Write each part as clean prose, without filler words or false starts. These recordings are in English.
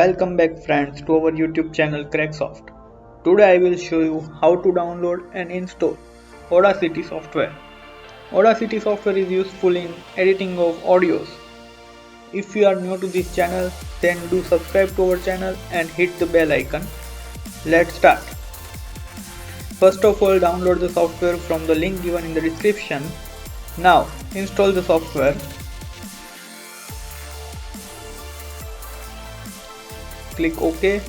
Welcome back friends to our YouTube channel Cracksoft. Today I will show you how to download and install Audacity software. Audacity software is useful in editing of audios. If you are new to this channel, then do subscribe to our channel and hit the bell icon. Let's start. First of all, download the software from the link given in the description. Now install the software. Click OK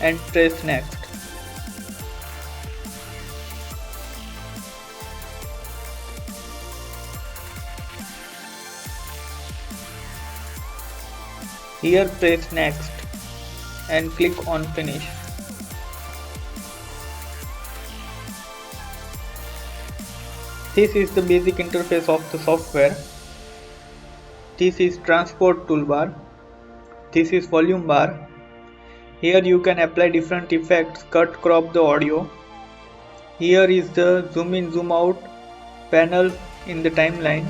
and press next. Here press next and click on finish. This is the basic interface of the software. This is transport toolbar. This is volume bar. Here you can apply different effects, cut, crop the audio. Here is the zoom in, zoom out panel in the timeline.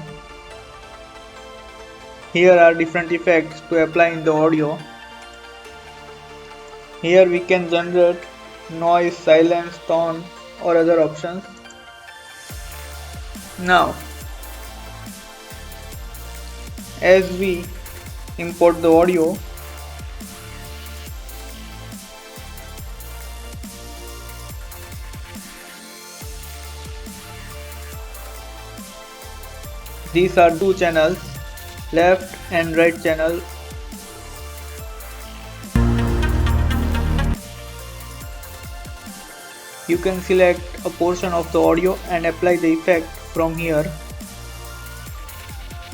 Here are different effects to apply in the audio. Here we can generate noise, silence, tone or other options. Now, as we import the audio, these are two channels, left and right channel. You can select a portion of the audio and apply the effect from here.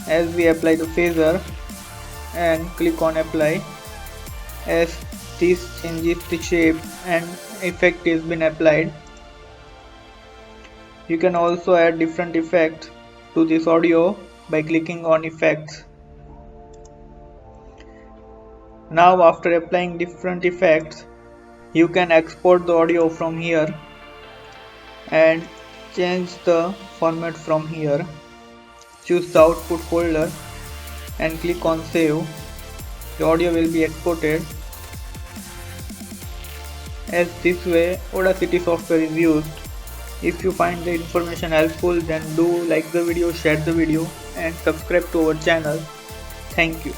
As we apply the phaser and click on apply, as this changes the shape and effect is been applied. You can also add different effects to this audio by clicking on effects. Now after applying different effects, you can export the audio from here and change the format from here. Choose the output folder and click on save. The audio will be exported. As this way Audacity software is used. If you find the information helpful, then do like the video, share the video and subscribe to our channel. Thank you.